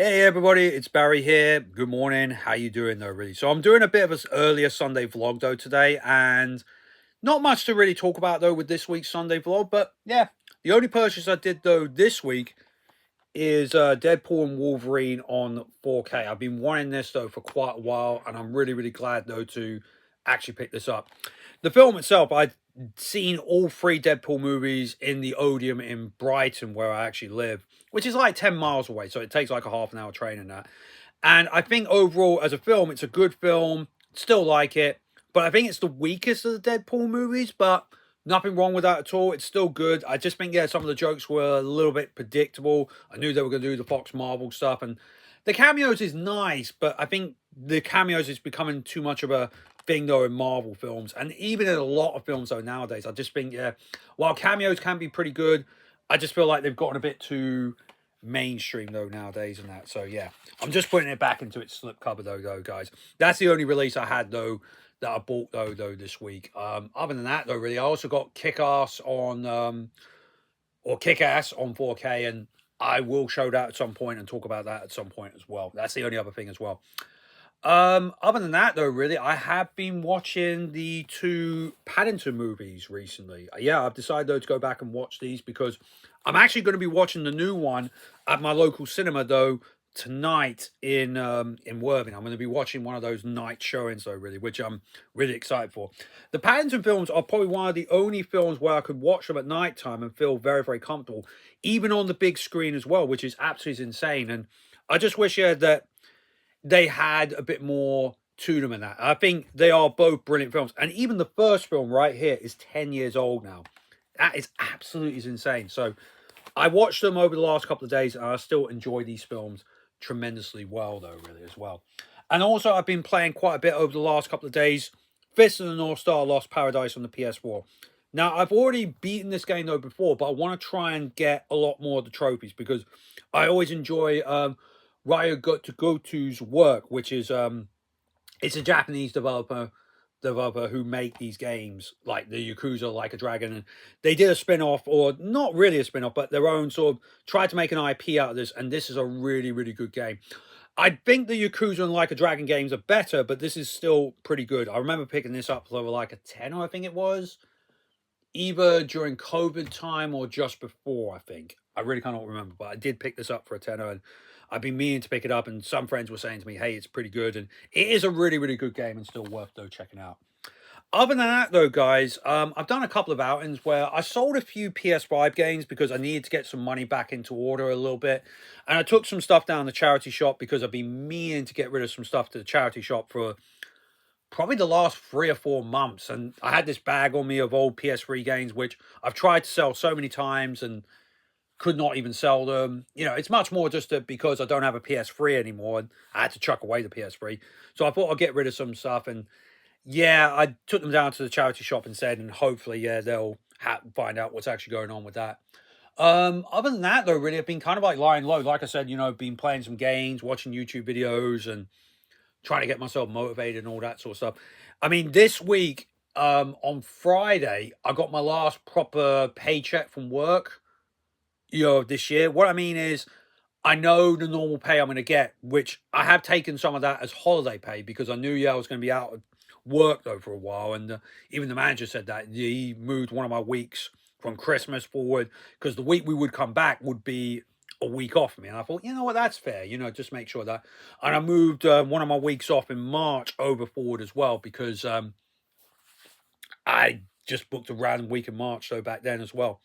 Hey everybody, it's Barry here. Good morning. How you doing though, really? So I'm doing a bit of an earlier Sunday vlog though today, and not much to really talk about though with this week's Sunday vlog. But yeah, the only purchase I did though this week is Deadpool and Wolverine on 4K. I've been wanting this though for quite a while, and I'm really glad though to actually pick this up. The film itself, I'd seen all three Deadpool movies in the Odeon in Brighton, where I actually live, which is like 10 miles away. So it takes like a half an hour train and that. And I think overall, as a film, it's a good film. Still like it. But I think it's the weakest of the Deadpool movies, but nothing wrong with that at all. It's still good. I just think, yeah, some of the jokes were a little bit predictable. I knew they were going to do the Fox Marvel stuff. And the cameos is nice, but I think the cameos is becoming too much of a thing though in Marvel films, and even in a lot of films though nowadays. I just think, yeah, while cameos can be pretty good, I just feel like they've gotten a bit too mainstream though nowadays and that. So yeah, I'm just putting it back into its slipcover though, guys. That's the only release I had though that I bought though this week. Other than that though, really, I also got Kick-Ass on or Kick-Ass on 4K, and I will show that at some point and talk about that at some point as well. That's the only other thing as well. Other than that, though, really, I have been watching the two Paddington movies recently. Yeah, I've decided though to go back and watch these because I'm actually going to be watching the new one at my local cinema though tonight in Worthing. I'm going to be watching one of those night showings though, really, which I'm really excited for. The Paddington films are probably one of the only films where I could watch them at night time and feel very comfortable, even on the big screen as well, which is absolutely insane. And I just wish, yeah, that they had a bit more to them in that. I think they are both brilliant films. And even the first film right here is 10 years old now. That is absolutely insane. So I watched them over the last couple of days, and I still enjoy these films tremendously well, though, really, as well. And also, I've been playing quite a bit over the last couple of days. Fist of the North Star Lost Paradise on the PS4. Now, I've already beaten this game, though, before, but I want to try and get a lot more of the trophies because I always enjoy Ryo Goto's work, which is it's a Japanese developer who make these games like the Yakuza Like a Dragon, and they did a spin-off, or not really a spin-off, but their own sort of tried to make an IP out of this, and this is a really good game. I think the Yakuza and Like a Dragon games are better, but this is still pretty good. I remember picking this up for like a 10, I think it was, either during COVID time or just before, I think. I really cannot remember, but I did pick this up for a tenner, and I've been meaning to pick it up, and some friends were saying to me, hey, it's pretty good, and it is a really good game and still worth, though, checking out. Other than that, though, guys, I've done a couple of outings where I sold a few PS5 games because I needed to get some money back into order a little bit, and I took some stuff down the charity shop because I've been meaning to get rid of some stuff to the charity shop for probably the last 3 or 4 months, and I had this bag on me of old PS3 games which I've tried to sell so many times and could not even sell them. You know, it's much more just because I don't have a PS3 anymore, and I had to chuck away the PS3. So I thought I'd get rid of some stuff, and yeah, I took them down to the charity shop instead, and hopefully, yeah, they'll find out what's actually going on with that. Other than that, though, really, I've been kind of like lying low. Like I said, you know, been playing some games, watching YouTube videos, and trying to get myself motivated and all that sort of stuff. I mean, this week, on Friday, I got my last proper paycheck from work, you know, this year. What I mean is, I know the normal pay I'm going to get, which I have taken some of that as holiday pay because I knew, yeah, I was going to be out of work though for a while. And even the manager said that he moved one of my weeks from Christmas forward because the week we would come back would be a week off for me. And I thought, you know what, that's fair. You know, just make sure that. And I moved one of my weeks off in March over forward as well because I just booked a random week in March, so back then as well.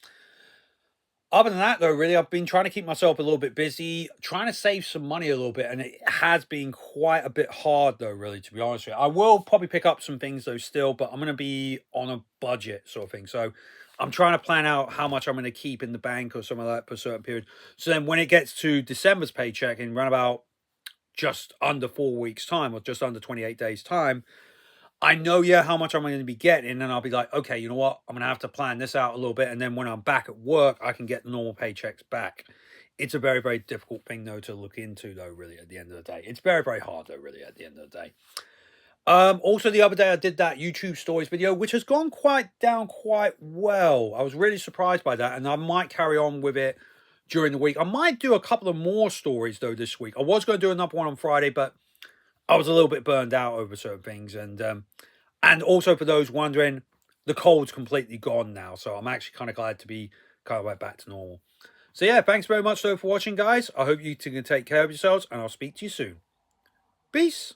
Other than that, though, really, I've been trying to keep myself a little bit busy, trying to save some money a little bit, and it has been quite a bit hard, though, really, to be honest with you. I will probably pick up some things, though, still, but I'm going to be on a budget sort of thing. So I'm trying to plan out how much I'm going to keep in the bank or some of that for a certain period. So then when it gets to December's paycheck in around about just under 4 weeks' time or just under 28 days' time, I know, yeah, how much I'm going to be getting, and I'll be like, okay, you know what? I'm going to have to plan this out a little bit, and then when I'm back at work, I can get the normal paychecks back. It's a very difficult thing, though, to look into, though, really, at the end of the day. It's very hard, though, really, at the end of the day. Also, the other day, I did that YouTube stories video, which has gone quite well. I was really surprised by that, and I might carry on with it during the week. I might do a couple of more stories though this week. I was going to do another one on Friday, but I was a little bit burned out over certain things, and also for those wondering, the cold's completely gone now, so I'm actually kind of glad to be kind of right back to normal. So yeah, thanks very much though for watching, guys. I hope you can take care of yourselves, and I'll speak to you soon. Peace.